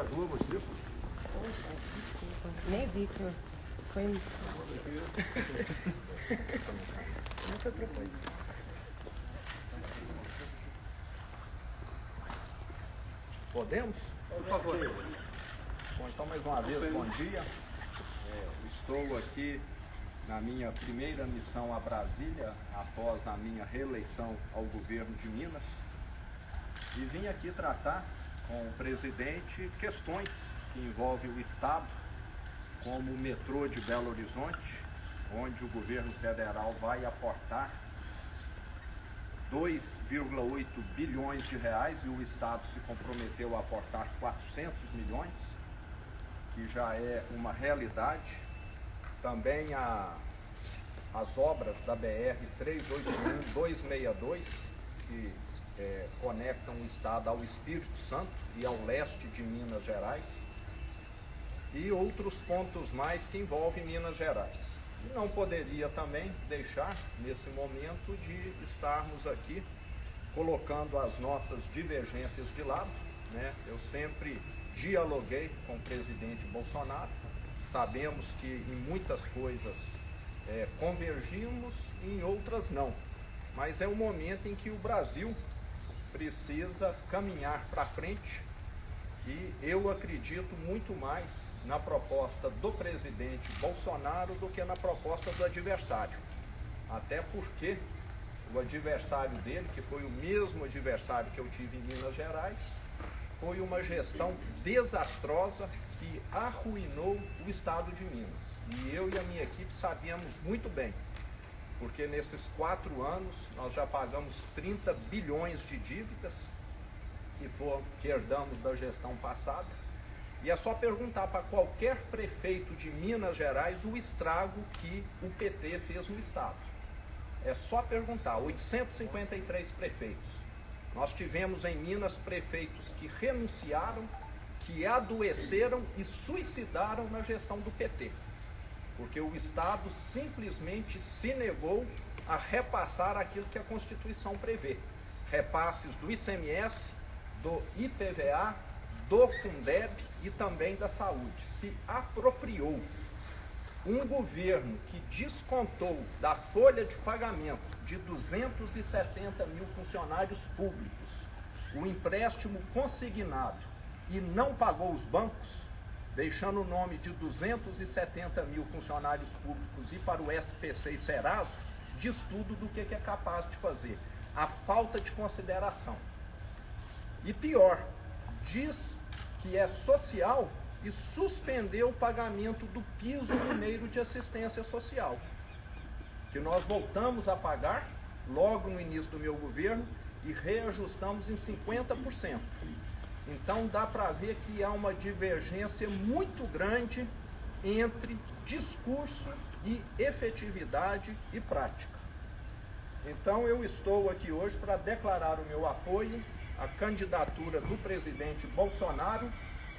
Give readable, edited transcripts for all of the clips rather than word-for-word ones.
rua, você, pô. Poxa, desculpa. Nem vi que foi... Não foi propósito. Podemos? Por favor. Bom, então mais uma vez, bom dia. Estou aqui na minha primeira missão a Brasília, após a minha reeleição ao governo de Minas. E vim aqui tratar com o presidente questões que envolvem o Estado, como o metrô de Belo Horizonte, onde o governo federal vai aportar 2,8 bilhões de reais e o Estado se comprometeu a aportar 400 milhões, que já é uma realidade. Também as obras da BR-381-262, que conectam o Estado ao Espírito Santo e ao leste de Minas Gerais, e outros pontos mais que envolvem Minas Gerais. E não poderia também deixar, nesse momento, de estarmos aqui colocando as nossas divergências de lado, né? Eu sempre dialoguei com o presidente Bolsonaro, sabemos que em muitas coisas convergimos e em outras não, mas é um momento em que o Brasil precisa caminhar para frente e eu acredito muito mais na proposta do presidente Bolsonaro do que na proposta do adversário. Até porque o adversário dele, que foi o mesmo adversário que eu tive em Minas Gerais, foi uma gestão desastrosa que arruinou o estado de Minas. E eu e a minha equipe sabíamos muito bem, porque nesses 4 anos nós já pagamos 30 bilhões de dívidas que herdamos da gestão passada. E é só perguntar para qualquer prefeito de Minas Gerais o estrago que o PT fez no estado. É só perguntar, 853 prefeitos. Nós tivemos em Minas prefeitos que renunciaram, que adoeceram e suicidaram na gestão do PT. Porque o Estado simplesmente se negou a repassar aquilo que a Constituição prevê. Repasses do ICMS, do IPVA, do Fundeb e também da saúde. Se apropriou. Um governo que descontou da folha de pagamento de 270 mil funcionários públicos o empréstimo consignado e não pagou os bancos, deixando o nome de 270 mil funcionários públicos ir para o SPC e Serasa, diz tudo do que é capaz de fazer. A falta de consideração. E pior, diz que é social e suspendeu o pagamento do piso mineiro de assistência social, que nós voltamos a pagar logo no início do meu governo e reajustamos em 50%. Então dá para ver que há uma divergência muito grande entre discurso e efetividade e prática. Então eu estou aqui hoje para declarar o meu apoio à candidatura do presidente Bolsonaro,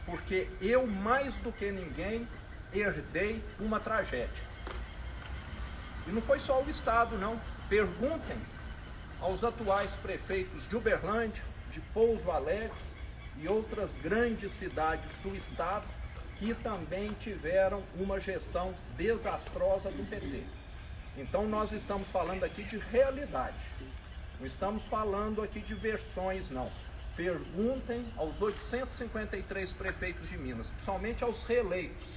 porque eu, mais do que ninguém, herdei uma tragédia. E não foi só o Estado, não. Perguntem aos atuais prefeitos de Uberlândia, de Pouso Alegre e outras grandes cidades do Estado que também tiveram uma gestão desastrosa do PT. Então nós estamos falando aqui de realidade. Não estamos falando aqui de versões, não. Perguntem aos 853 prefeitos de Minas, principalmente aos reeleitos,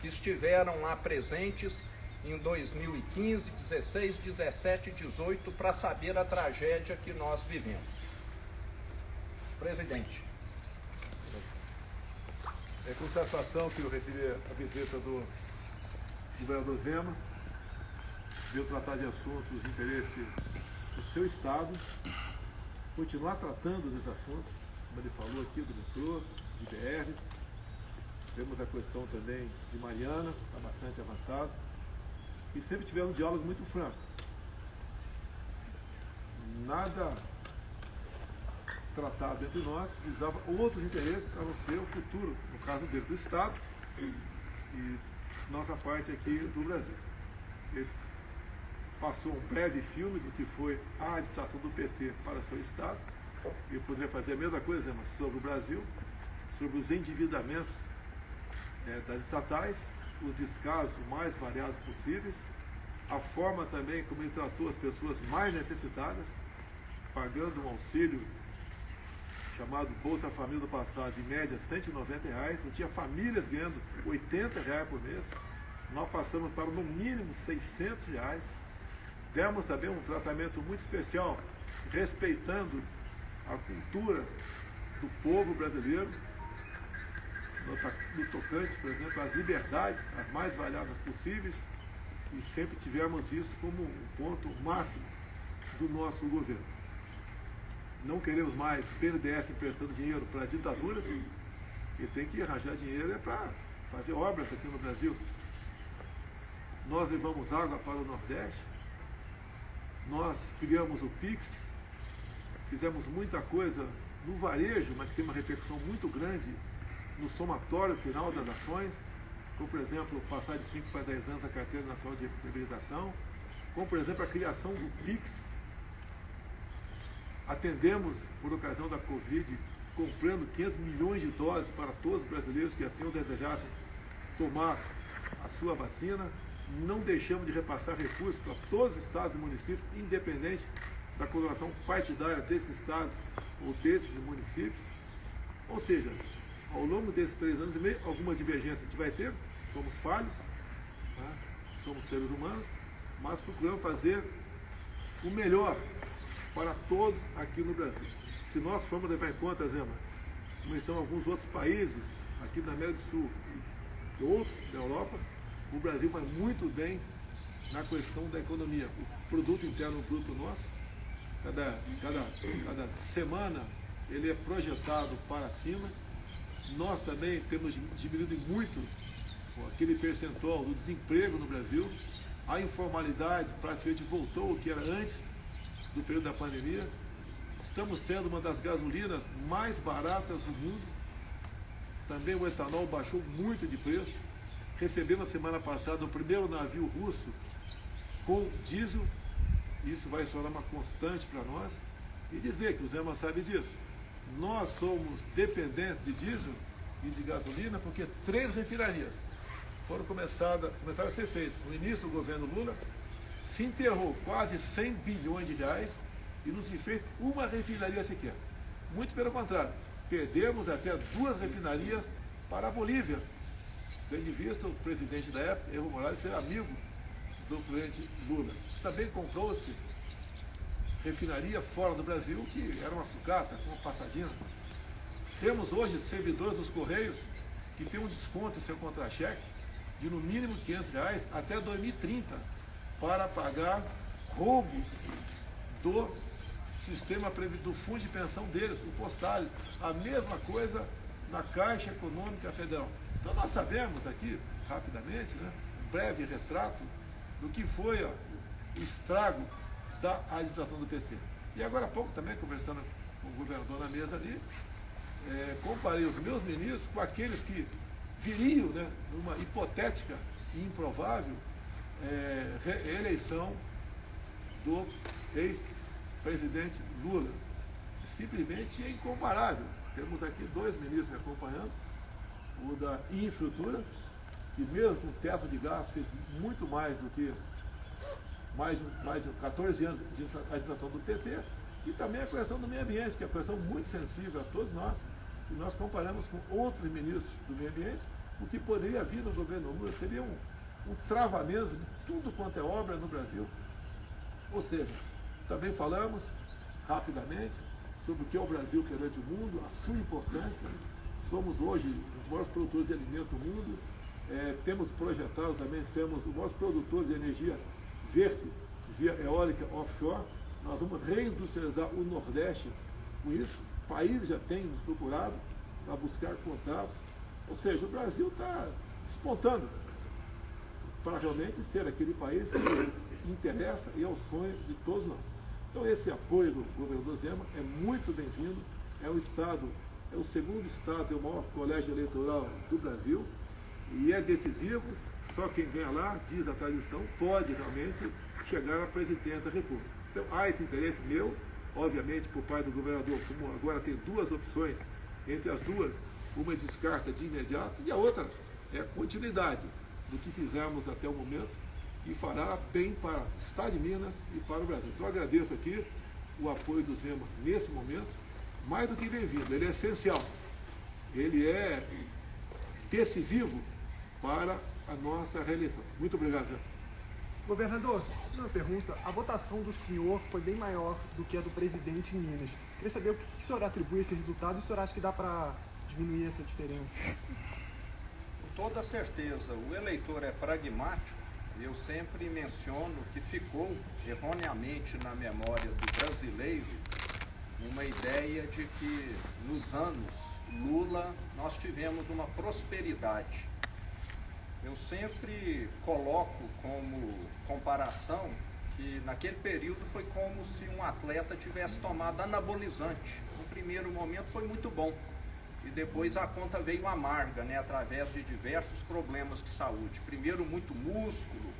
que estiveram lá presentes em 2015, 16, 17 e 18, para saber a tragédia que nós vivemos. Presidente. É com satisfação que eu recebi a visita do governador Zema, veio tratar de assuntos de interesse do seu estado, continuar tratando dos assuntos, como ele falou aqui, do metrô, de BRs. Temos a questão também de Mariana, está bastante avançado. E sempre tivemos um diálogo muito franco. Nada tratado entre nós visava outros interesses, a não ser o futuro, no caso dele, do Estado e nossa parte aqui do Brasil. Ele passou um breve filme do que foi a administração do PT para seu Estado. Eu poderia fazer a mesma coisa, mas sobre o Brasil, sobre os endividamentos das estatais, os descasos mais variados possíveis, a forma também como ele tratou as pessoas mais necessitadas, pagando um auxílio chamado Bolsa Família do passado, de média R$190, não tinha famílias ganhando R$80 por mês, nós passamos para no mínimo R$600, demos também um tratamento muito especial, respeitando a cultura do povo brasileiro, no tocante, por exemplo, às liberdades, as mais variadas possíveis, e sempre tivemos isso como um ponto máximo do nosso governo. Não queremos mais BNDES emprestando dinheiro para ditaduras, e tem que arranjar dinheiro para fazer obras aqui no Brasil. Nós levamos água para o Nordeste, nós criamos o PIX, fizemos muita coisa no varejo, mas que tem uma repercussão muito grande no somatório final das ações, como por exemplo passar de 5 para 10 anos a Carteira Nacional de Reabilitação, como por exemplo a criação do PIX. Atendemos, por ocasião da Covid, comprando 500 milhões de doses para todos os brasileiros que assim o desejassem tomar a sua vacina. Não deixamos de repassar recursos para todos os estados e municípios, independente da coloração partidária desses estados ou desses municípios. Ou seja, ao longo desses 3 anos e meio, alguma divergência a gente vai ter, somos falhos, né? Somos seres humanos, mas procuramos fazer o melhor para todos aqui no Brasil. Se nós formos levar em conta, Zema, como estão alguns outros países aqui na América do Sul e outros da Europa, o Brasil vai muito bem na questão da economia. O produto interno bruto nosso, cada semana, ele é projetado para cima. Nós também temos diminuído muito aquele percentual do desemprego no Brasil. A informalidade praticamente voltou ao que era antes do período da pandemia. Estamos tendo uma das gasolinas mais baratas do mundo. Também o etanol baixou muito de preço. Recebemos na semana passada o primeiro navio russo com diesel. Isso vai se tornar uma constante para nós. E dizer que o Zema sabe disso. Nós somos dependentes de diesel e de gasolina porque 3 refinarias começaram a ser feitas. No início do governo Lula, se enterrou quase 100 bilhões de reais e não se fez uma refinaria sequer. Muito pelo contrário, perdemos até 2 refinarias para a Bolívia, tendo em vista o presidente da época, Evo Morales, ser amigo do presidente Lula. Também comprou-se refinaria fora do Brasil, que era uma sucata, uma passadinha. Temos hoje servidores dos Correios que tem um desconto em seu contra-cheque de no mínimo R$500 até 2030 para pagar roubos do sistema do fundo de pensão deles, o Postales. A mesma coisa na Caixa Econômica Federal. Então nós sabemos aqui, rapidamente, né, um breve retrato do que foi o estrago da administração do PT. E agora há pouco também, conversando com o governador na mesa ali, comparei os meus ministros com aqueles que viriam, né, numa hipotética e improvável reeleição do ex-presidente Lula. Simplesmente é incomparável. Temos aqui 2 ministros me acompanhando, o da infraestrutura, que mesmo com teto de gastos fez muito mais do que mais de 14 anos de administração do PT, e também a questão do meio ambiente, que é uma questão muito sensível a todos nós, e nós comparamos com outros ministros do meio ambiente. O que poderia vir no governo Lula seria um travamento de tudo quanto é obra no Brasil. Ou seja, também falamos rapidamente sobre o que é o Brasil perante o mundo, a sua importância. Somos hoje os maiores produtores de alimento do mundo, temos projetado também sermos os maiores produtores de energia verde, via eólica offshore. Nós vamos reindustrializar o Nordeste com isso. Países já têm nos procurado para buscar contratos. Ou seja, o Brasil está despontando para realmente ser aquele país que interessa e é o sonho de todos nós. Então esse apoio do governador Zema é muito bem-vindo. É o estado, é o segundo estado, é o maior colégio eleitoral do Brasil e é decisivo. Só quem ganha lá, diz a tradição, pode realmente chegar à presidência da República. Então há esse interesse meu, obviamente por parte do governador, como agora tem 2 opções, entre as 2 uma descarta de imediato e a outra é continuidade do que fizemos até o momento e fará bem para o Estado de Minas e para o Brasil. Então eu agradeço aqui o apoio do Zema nesse momento, mais do que bem-vindo, ele é essencial, ele é decisivo para a nossa reeleição. Muito obrigado, Zé. Governador, uma pergunta. A votação do senhor foi bem maior do que a do presidente em Minas. Queria saber o que o senhor atribui a esse resultado e o senhor acha que dá para diminuir essa diferença? Com toda certeza, o eleitor é pragmático. Eu sempre menciono que ficou erroneamente na memória do brasileiro uma ideia de que nos anos Lula nós tivemos uma prosperidade. Eu sempre coloco como comparação que naquele período foi como se um atleta tivesse tomado anabolizante. No primeiro momento foi muito bom e depois a conta veio amarga, né, através de diversos problemas de saúde. Primeiro muito músculo,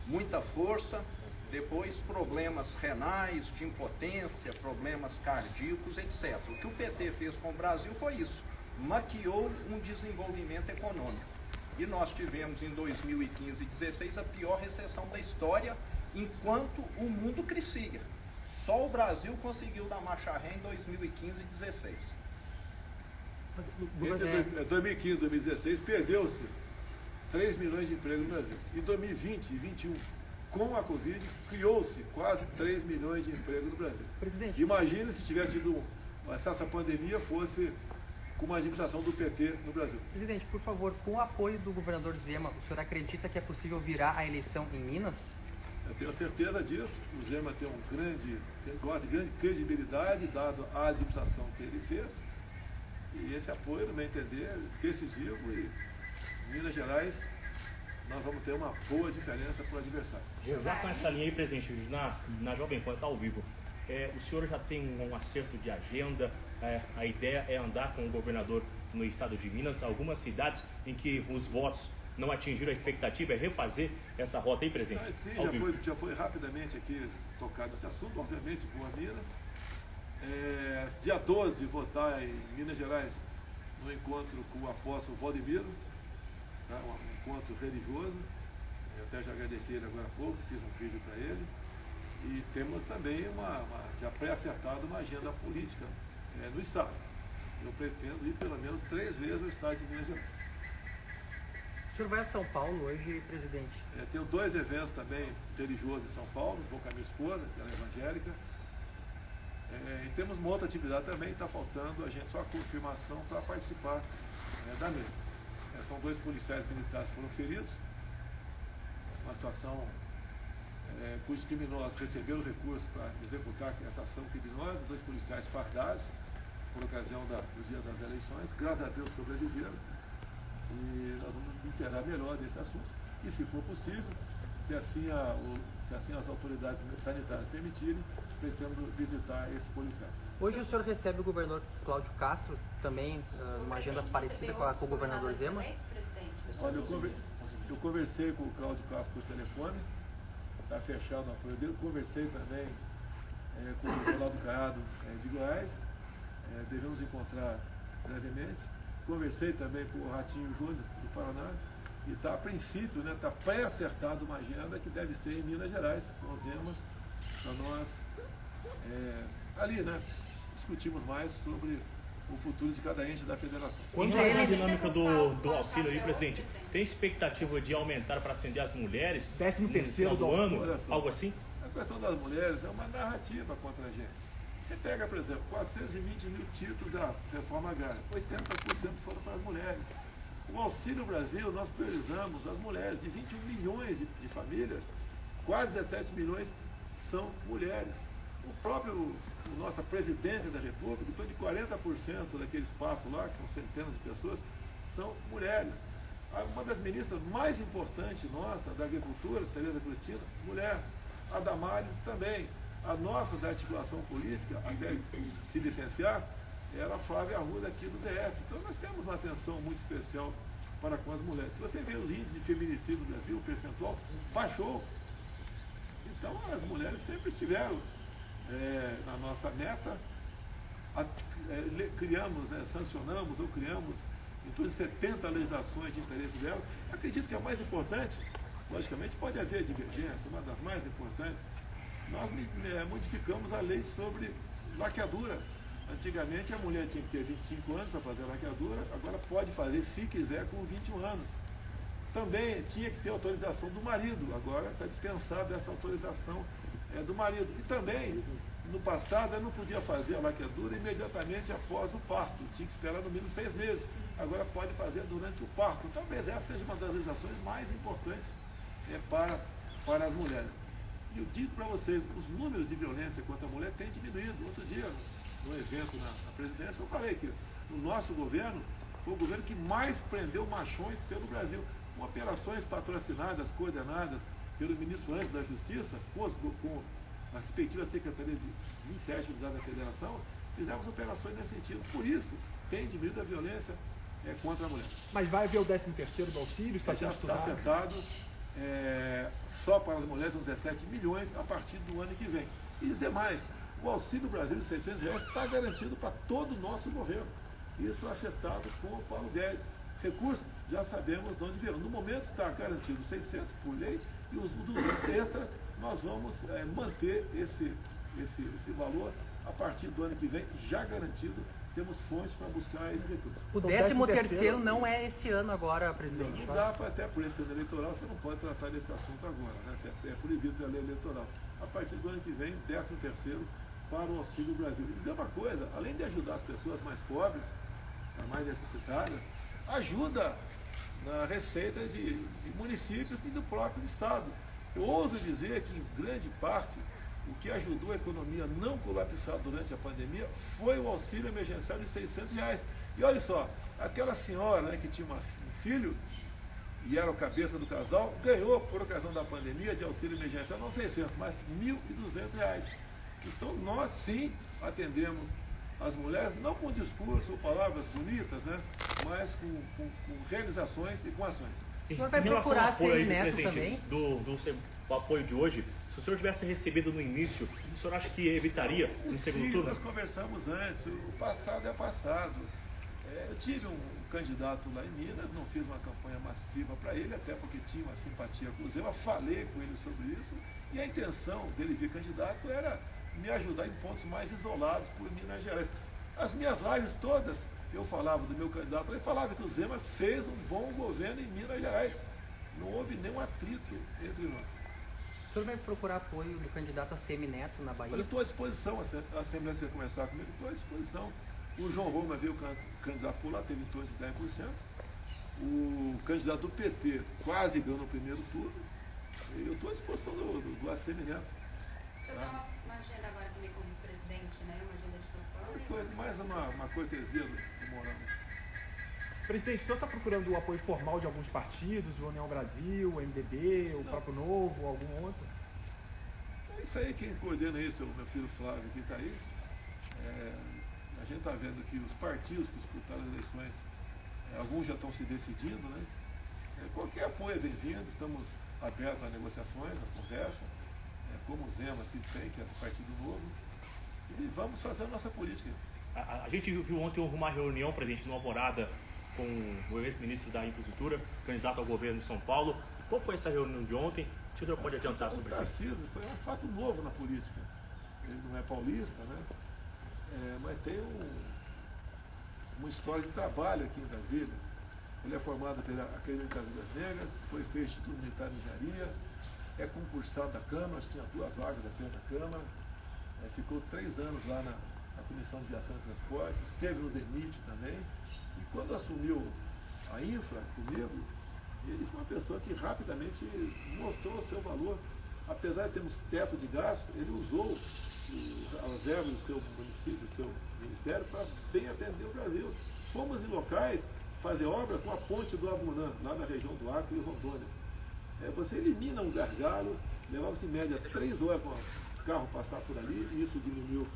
muita força, depois problemas renais, de impotência, problemas cardíacos, etc. O que o PT fez com o Brasil foi isso, maquiou um desenvolvimento econômico. E nós tivemos em 2015 e 2016 a pior recessão da história, enquanto o mundo crescia. Só o Brasil conseguiu dar marcha ré em 2015 e 2016. Entre 2015 e 2016 perdeu-se 3 milhões de empregos no Brasil. Em 2020 e 2021, com a Covid, criou-se quase 3 milhões de empregos no Brasil. Presidente. Imagine se tivesse tido, se essa pandemia fosse com uma administração do PT no Brasil. Presidente, por favor, com o apoio do governador Zema, o senhor acredita que é possível virar a eleição em Minas? Eu tenho certeza disso. O Zema tem gosta de grande credibilidade, dado a administração que ele fez. E esse apoio, no meu entender, é decisivo. E em Minas Gerais, nós vamos ter uma boa diferença para o adversário. Já com essa linha aí, presidente, na Jovem Pan, está ao vivo. O senhor já tem um acerto de agenda? A ideia é andar com o governador no estado de Minas, algumas cidades em que os votos não atingiram a expectativa, é refazer essa rota aí, presidente? Sim, já foi rapidamente aqui tocado esse assunto, obviamente, Boa Minas. Dia 12, votar em Minas Gerais no encontro com o apóstolo Valdemiro, tá? Um encontro religioso. Eu até já agradeci ele agora há pouco, fiz um vídeo para ele. E temos também já pré-acertado uma agenda política no Estado. Eu pretendo ir pelo menos 3 vezes no Estado de Minas Gerais. O senhor vai a São Paulo hoje, presidente? Tenho 2 eventos também religiosos em São Paulo, vou com a minha esposa, que ela é evangélica. E temos uma outra atividade também, está faltando a gente só a confirmação para participar da mesma. São 2 policiais militares que foram feridos, uma situação cujos criminosos receberam recursos para executar essa ação criminosa, 2 policiais fardados por ocasião do dia das eleições, graças a Deus sobreviveram, e nós vamos interar melhor desse assunto, e se for possível, se assim as autoridades sanitárias permitirem, pretendo visitar esses policiais. Hoje o senhor recebe o governador Cláudio Castro, também numa agenda parecida com o governador Zema? Olha, eu conversei com o Cláudio Castro por telefone, está fechado o apoio dele. Conversei também com o Nicolau do Caiado de Goiás, devemos encontrar brevemente. Conversei também com o Ratinho Júnior do Paraná e está a princípio, está pré-acertado uma agenda que deve ser em Minas Gerais, com o Zema, para nós ali, discutimos mais sobre o futuro de cada ente da federação. Em relação à dinâmica do auxílio aí, presidente, tem expectativa de aumentar para atender as mulheres 13º do ano, algo assim? A questão das mulheres é uma narrativa contra a gente. Você pega, por exemplo, 420 mil títulos da reforma agrária, 80% foram para as mulheres. O Auxílio Brasil, nós priorizamos as mulheres, de 21 milhões de famílias, quase 17 milhões são mulheres. Nossa presidência da República, em torno de 40% daquele espaço lá, que são centenas de pessoas, são mulheres. Uma das ministras mais importantes nossa, da Agricultura, Tereza Cristina, mulher. A Damares também. A nossa da articulação política, até se licenciar, era a Flávia Arruda aqui do DF. Então nós temos uma atenção muito especial para com as mulheres. Se você vê os índices de feminicídio no Brasil, o percentual baixou. Então as mulheres sempre estiveram na nossa meta. Sancionamos ou criamos em torno de 70 legislações de interesse dela. Acredito que a mais importante, logicamente pode haver divergência, uma das mais importantes, nós modificamos a lei sobre laqueadura. Antigamente a mulher tinha que ter 25 anos para fazer a laqueadura, agora pode fazer, se quiser, com 21 anos. Também tinha que ter autorização do marido, agora está dispensada essa autorização do marido. E também, no passado, ela não podia fazer a laqueadura imediatamente após o parto, tinha que esperar no mínimo 6 meses. Agora pode fazer durante o parto. Talvez essa seja uma das legislações mais importantes para as mulheres. E eu digo para vocês, os números de violência contra a mulher têm diminuído. Outro dia, no evento na presidência, eu falei que o nosso governo foi o governo que mais prendeu machões pelo Brasil, com operações patrocinadas, coordenadas pelo ministro antes da Justiça, com as respectivas secretarias de 27 unidades da Federação, fizemos operações nesse sentido. Por isso, tem diminuído a violência contra a mulher. Mas vai haver o 13º do auxílio? Está sendo estudado? Está sentado só para as mulheres, uns 17 milhões a partir do ano que vem. E dizer mais, o Auxílio Brasil de R$600 está garantido para todo o nosso governo. Isso acertado com o Paulo Guedes. Recursos, já sabemos de onde virão. No momento está garantido 600 por lei e os 200 extra nós vamos manter esse valor a partir do ano que vem, já garantido. Temos fontes para buscar esse recurso. O 13º não é esse ano agora, presidente. Não dá, até por esse ano eleitoral, você não pode tratar desse assunto agora, né? É proibido pela lei eleitoral. A partir do ano que vem, 13º para o Auxílio Brasil. E dizer uma coisa, além de ajudar as pessoas mais pobres, as mais necessitadas, ajuda na receita de municípios e do próprio Estado. Eu ouso dizer que, em grande parte, o que ajudou a economia a não colapsar durante a pandemia foi o auxílio emergencial de R$600. E olha só, aquela senhora que tinha um filho e era o cabeça do casal, ganhou, por ocasião da pandemia, de auxílio emergencial, não 600, mas R$1.200. Então, nós sim atendemos as mulheres, não com discurso ou palavras bonitas, né, mas com realizações e com ações. O senhor vai procurar a Semineto também? Do apoio de hoje, se o senhor tivesse recebido no início, o senhor acha que evitaria no segundo turno? Nós conversamos antes, o passado é passado. Eu tive um candidato lá em Minas, não fiz uma campanha massiva para ele, até porque tinha uma simpatia com o Zema, falei com ele sobre isso, e a intenção dele vir candidato era me ajudar em pontos mais isolados por Minas Gerais. As minhas lives todas, eu falava do meu candidato, ele falava que o Zema fez um bom governo em Minas Gerais. Não houve nenhum atrito entre nós. O senhor vai procurar apoio do candidato ACM Neto na Bahia? Eu estou à disposição, a Assembleia vai conversar comigo, estou à disposição. O João Roma veio candidato por lá, teve em torno de 10%. O candidato do PT quase ganhou no primeiro turno. E eu estou à disposição do ACM Neto. O senhor tem uma agenda agora também como vice-presidente, né? Uma agenda de campanha? Mais uma cortesia do Morão. Presidente, o senhor está procurando o apoio formal de alguns partidos, o União Brasil, o MDB, o próprio Novo, algum outro? É isso aí, quem coordena isso é o meu filho Flávio, que está aí. A gente está vendo que os partidos que disputaram as eleições, alguns já estão se decidindo, né? Qualquer apoio é bem-vindo, estamos abertos a negociações, a conversa, como o Zema que tem, que é do Partido Novo, e vamos fazer a nossa política. A gente viu ontem uma reunião, presidente, no Alvorada, com o ex-ministro da Infraestrutura, candidato ao governo de São Paulo. Qual foi essa reunião de ontem? O senhor pode adiantar sobre isso? O Tarcísio foi um fato novo na política. Ele não é paulista, né? Mas tem uma história de trabalho aqui em Brasília. Ele é formado pela Academia de das Negras, foi feito Instituto Militar de Engenharia, é concursado da Câmara, tinha 2 vagas dentro da Câmara, ficou 3 anos lá na Comissão de Viação e Transportes, esteve no DENIT também. E quando assumiu a Infra comigo, ele foi uma pessoa que rapidamente mostrou o seu valor. Apesar de termos teto de gasto, ele usou as verbas do seu município, do seu ministério, para bem atender o Brasil. Fomos em locais fazer obras com a ponte do Abunã, lá na região do Acre e Rondônia. Você elimina um gargalo, levava-se em média 3 horas para o carro passar por ali, e isso diminuiu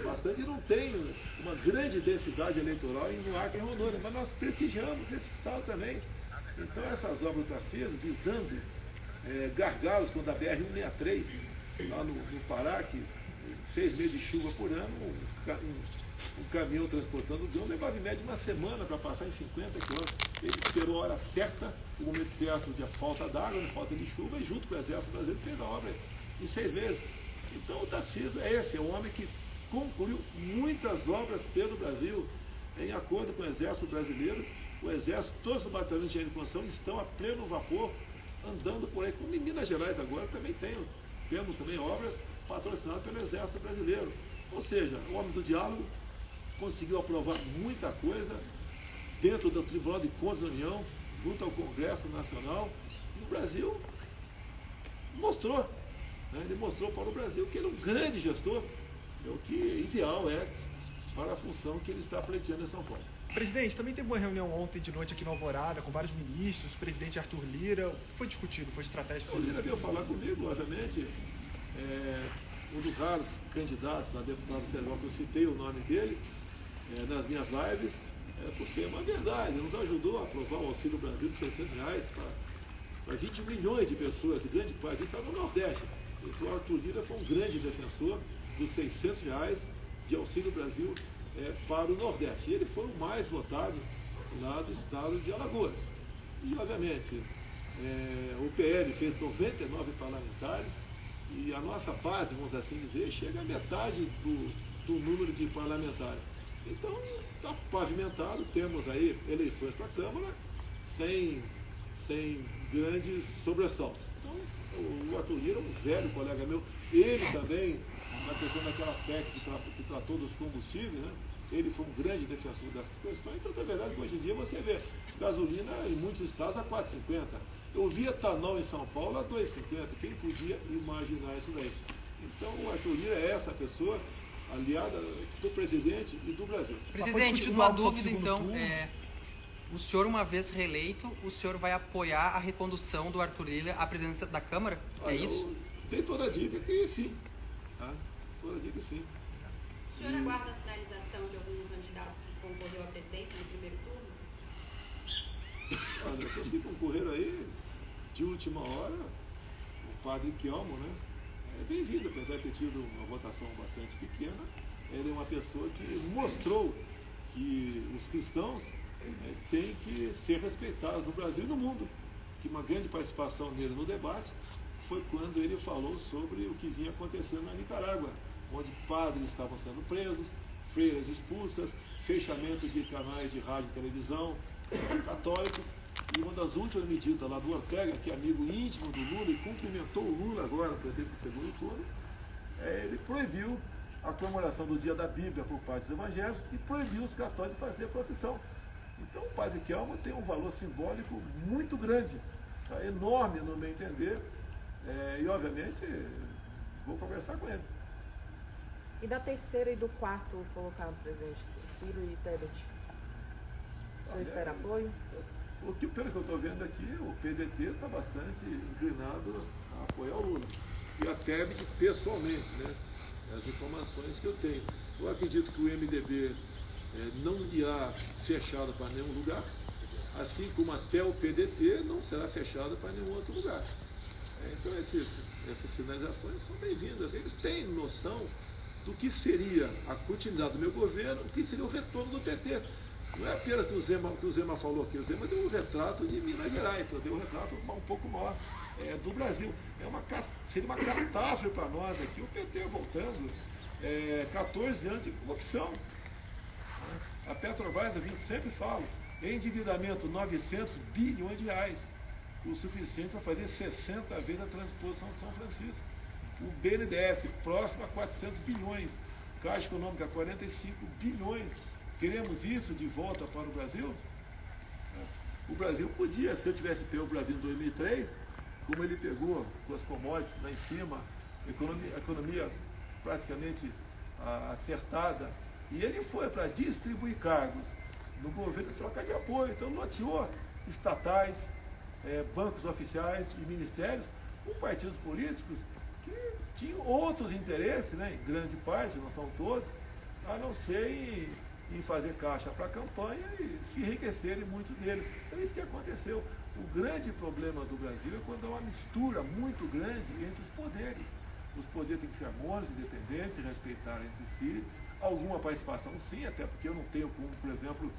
bastante, e não tem uma grande densidade eleitoral no Acre e Rondônia, mas nós prestigiamos esse estado também. Então essas obras do Tarcísio, visando gargalos, quando a BR-163, lá no Pará, que 6 meses de chuva por ano, um um caminhão transportando grão levava em média uma semana para passar em 50 quilômetros. Ele esperou a hora certa, o momento certo de falta d'água, de falta de chuva, e junto com o Exército Brasileiro fez a obra em 6 meses. Então o Tarcísio é esse, é um homem que concluiu muitas obras pelo Brasil, em acordo com o Exército Brasileiro. O Exército, todos os batalhões de construção estão a pleno vapor, andando por aí, como em Minas Gerais agora também temos também obras patrocinadas pelo Exército Brasileiro. Ou seja, o homem do diálogo conseguiu aprovar muita coisa dentro do Tribunal de Contas da União, junto ao Congresso Nacional, e o Brasil mostrou, né? Ele mostrou para o Brasil que ele é um grande gestor, é o que ideal é para a função que ele está pleiteando em São Paulo. Presidente, também teve uma reunião ontem de noite aqui no Alvorada com vários ministros, o presidente Arthur Lira. O que foi discutido? Foi estratégico? O Lira veio falar comigo, obviamente, um dos raros candidatos a deputado federal que eu citei o nome dele nas minhas lives, porque é uma verdade, nos ajudou a aprovar o Auxílio Brasil de R$600 para 21 milhões de pessoas, e grande parte disso está no Nordeste. Então, o Arthur Lira foi um grande defensor dos R$600 de Auxílio Brasil para o Nordeste. E ele foi o mais votado lá do estado de Alagoas. E, obviamente, o PL fez 99 parlamentares e a nossa base, vamos assim dizer, chega a metade do número de parlamentares. Então, está pavimentado, temos aí eleições para a Câmara sem grandes sobressaltos. Então, o Arthur Lira é um velho colega meu, ele também, na questão daquela PEC que tratou dos combustíveis, né? Ele foi um grande defensor dessas questões. Então, na verdade, hoje em dia você vê gasolina em muitos estados a R$4,50. Eu vi etanol em São Paulo a R$2,50. Quem podia imaginar isso daí? Então, o Arthur Lira é essa pessoa aliada do presidente e do Brasil. Presidente, uma dúvida então, o senhor, uma vez reeleito, o senhor vai apoiar a recondução do Arthur Lira à presidência da Câmara? Olha, é isso? Tem toda a dica que sim. Tá? Toda a dica que sim. O senhor aguarda a sinalização de algum candidato que concorreu à presidência no primeiro turno? Olha, aqueles que concorreram aí, de última hora, o padre Kelmo, né? É bem-vindo, apesar de ter tido uma votação bastante pequena. Ele é uma pessoa que mostrou que os cristãos têm que ser respeitados no Brasil e no mundo. Que uma grande participação nele no debate foi quando ele falou sobre o que vinha acontecendo na Nicarágua, onde padres estavam sendo presos, freiras expulsas, fechamento de canais de rádio e televisão católicos. E uma das últimas medidas lá do Ortega, que é amigo íntimo do Lula e cumprimentou o Lula agora para ter o segundo turno, ele proibiu a comemoração do Dia da Bíblia por parte dos evangélicos e proibiu os católicos de fazer procissão. Então o padre Kelmo tem um valor simbólico muito grande, tá? Enorme no meu entender, e obviamente vou conversar com ele. E da terceira e do quarto colocado, presidente, Ciro e Tebet? O senhor espera apoio? Pelo que eu estou vendo aqui, o PDT está bastante inclinado a apoiar o Lula. E a Tebet pessoalmente, né? As informações que eu tenho. Eu acredito que o MDB não irá fechado para nenhum lugar, assim como até o PDT não será fechado para nenhum outro lugar. Então essas sinalizações são bem-vindas. Eles têm noção do que seria a continuidade do meu governo, o que seria o retorno do PT. Não é apenas que o Zema falou aqui, o Zema deu um retrato de Minas Gerais, deu um retrato um pouco maior do Brasil. Seria uma catástrofe para nós aqui, o PT voltando 14 anos de corrupção. A Petrobras, eu sempre falo, endividamento 900 bilhões de reais, o suficiente para fazer 60 vezes a transposição de São Francisco. O BNDES, próximo a 400 bilhões, Caixa Econômica 45 bilhões. Queremos isso de volta para o Brasil? O Brasil podia, se eu tivesse pego o Brasil em 2003, como ele pegou com as commodities lá em cima, a economia praticamente acertada, e ele foi para distribuir cargos no governo em troca de apoio. Então loteou estatais, bancos oficiais e ministérios com partidos políticos que tinham outros interesses, né, em grande parte, não são todos, a não ser em fazer caixa para a campanha e se enriquecerem muitos deles. Então é isso que aconteceu. O grande problema do Brasil é quando há uma mistura muito grande entre os poderes. Os poderes têm que ser harmônicos, independentes, se respeitar entre si. Alguma participação sim, até porque eu não tenho como, por exemplo,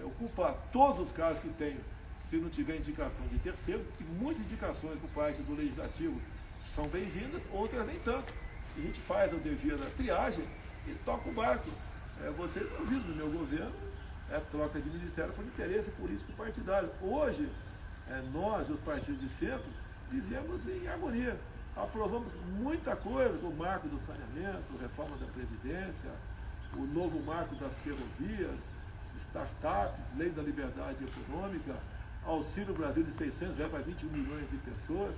ocupar todos os cargos que tenho se não tiver indicação de terceiro, e muitas indicações por parte do Legislativo são bem-vindas, outras nem tanto. A gente faz o dever da triagem e toca o barco. Você está ouvindo no meu governo, troca de ministério por interesse político partidário. Hoje, nós, os partidos de centro, vivemos em harmonia. Aprovamos muita coisa, o marco do saneamento, reforma da Previdência, o novo marco das ferrovias, startups, lei da liberdade econômica, Auxílio Brasil de 600, vai para 21 milhões de pessoas.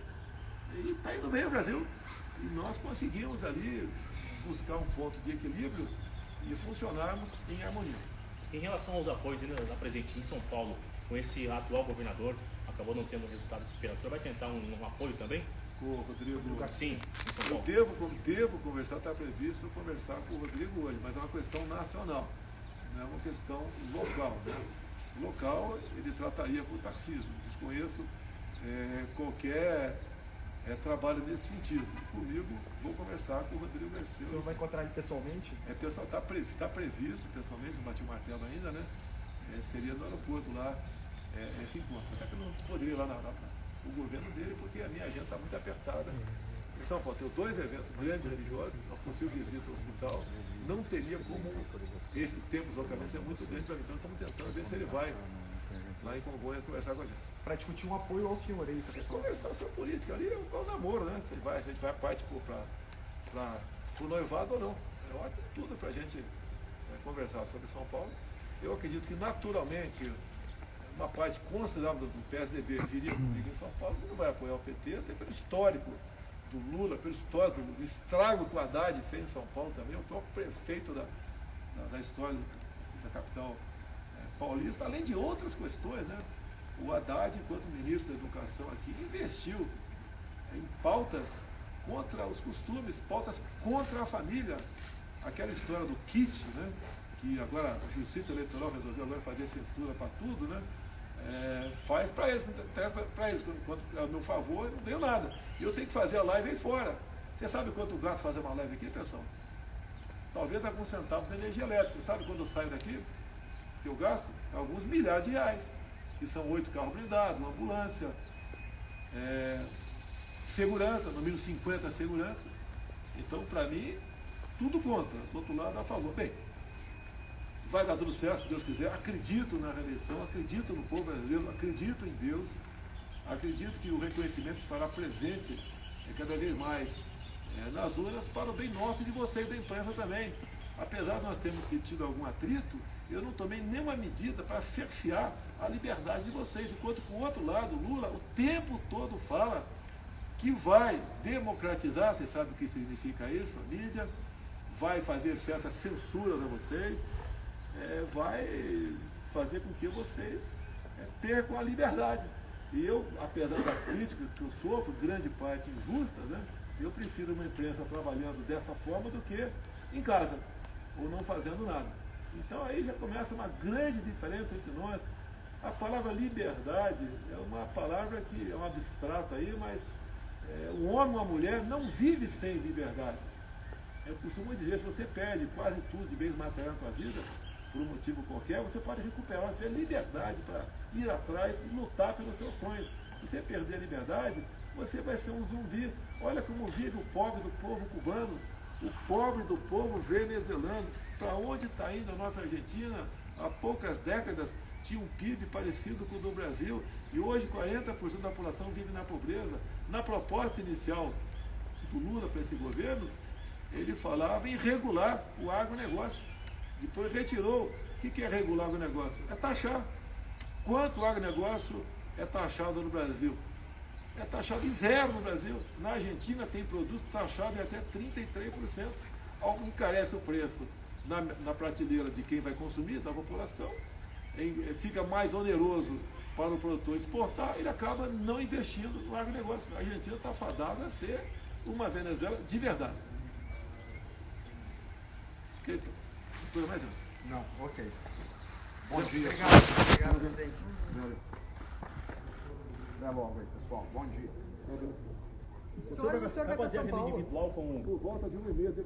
E está indo bem o Brasil. E nós conseguimos ali buscar um ponto de equilíbrio e funcionarmos em harmonia. Em relação aos apoios ainda na presidente em São Paulo, com esse atual governador, acabou não tendo o resultado esperado. O senhor vai tentar um apoio também? O Rodrigo, sim, em São eu Paulo. devo conversar, está previsto conversar com o Rodrigo hoje, mas é uma questão nacional, não é uma questão local. Né? O local, ele trataria com o Tarcísio. Desconheço qualquer trabalho nesse sentido. Comigo, vou conversar com o Rodrigo Garcia. O senhor vai encontrar ele pessoalmente? Pessoal, está previsto pessoalmente, não bati o martelo ainda, né? Seria no aeroporto lá esse encontro. Até que eu não poderia ir lá no governo dele, porque a minha agenda está muito apertada. Em São Paulo, tenho 2 eventos grandes religiosos, uma possível visita ao hospital. Não teria como esse tempo de deslocamento ser muito grande para mim. Então, estamos tentando ver se ele vai lá em Congonhas conversar com a gente. Para discutir um apoio ao senhor, é isso? Conversar sobre política ali é o namoro, né? A gente vai parte para o noivado ou não. Eu acho que tudo para a gente conversar sobre São Paulo. Eu acredito que naturalmente uma parte considerável do PSDB viria comigo em São Paulo, que não vai apoiar o PT, até pelo histórico do Lula, pelo histórico do estrago que o Haddad fez em São Paulo também, o próprio prefeito da história da capital paulista, além de outras questões, né? O Haddad, enquanto ministro da Educação aqui, investiu em pautas contra os costumes, pautas contra a família. Aquela história do kit, né? Que agora a Justiça Eleitoral resolveu agora fazer censura para tudo, né? Faz para eles, enquanto é a meu favor, eu não ganho nada. E eu tenho que fazer a live aí fora. Você sabe quanto gasto fazer uma live aqui, pessoal? Talvez alguns centavos da energia elétrica. Sabe quando eu saio daqui? Que eu gasto? Alguns milhares de reais. Que são 8 carros blindados, uma ambulância, segurança, no mínimo 50 segurança. Então, para mim, tudo contra. Do outro lado, a favor. Bem, vai dar tudo certo, se Deus quiser. Acredito na reeleição, acredito no povo brasileiro, acredito em Deus, acredito que o reconhecimento se fará presente cada vez mais nas urnas para o bem nosso e de vocês, da imprensa também. Apesar de nós termos tido algum atrito, eu não tomei nenhuma medida para cercear a liberdade de vocês. Enquanto que o outro lado, Lula, o tempo todo fala que vai democratizar, você sabe o que significa isso, a mídia, vai fazer certas censuras a vocês, vai fazer com que vocês percam a liberdade. E eu, apesar das críticas que eu sofro, grande parte injustas, né, eu prefiro uma imprensa trabalhando dessa forma do que em casa, ou não fazendo nada. Então aí já começa uma grande diferença entre nós. A palavra liberdade é uma palavra que é um abstrato aí, mas o homem ou a mulher não vive sem liberdade. Eu costumo dizer, se você perde quase tudo de bens materiais na sua vida, por um motivo qualquer, você pode recuperar, você tem liberdade para ir atrás e lutar pelos seus sonhos. Se você perder a liberdade, você vai ser um zumbi. Olha como vive o pobre do povo cubano, o pobre do povo venezuelano. Para onde está indo a nossa Argentina? Há poucas décadas tinha um PIB parecido com o do Brasil e hoje 40% da população vive na pobreza. Na proposta inicial do Lula para esse governo, ele falava em regular o agronegócio. Depois retirou. O que é regular o agronegócio? É taxar. Quanto o agronegócio é taxado no Brasil? É taxado em 0 no Brasil. Na Argentina tem produtos taxados em até 33%. Encarece o preço na prateleira de quem vai consumir, da população, fica mais oneroso para o produtor exportar, ele acaba não investindo no agronegócio. A Argentina está fadada a ser uma Venezuela de verdade. Ok? Coisa mais? Não, ok. Bom dia. Obrigado, presidente. Até logo aí, pessoal. Bom dia. O senhor vai fazer a agenda individual com... Por volta de 1h30,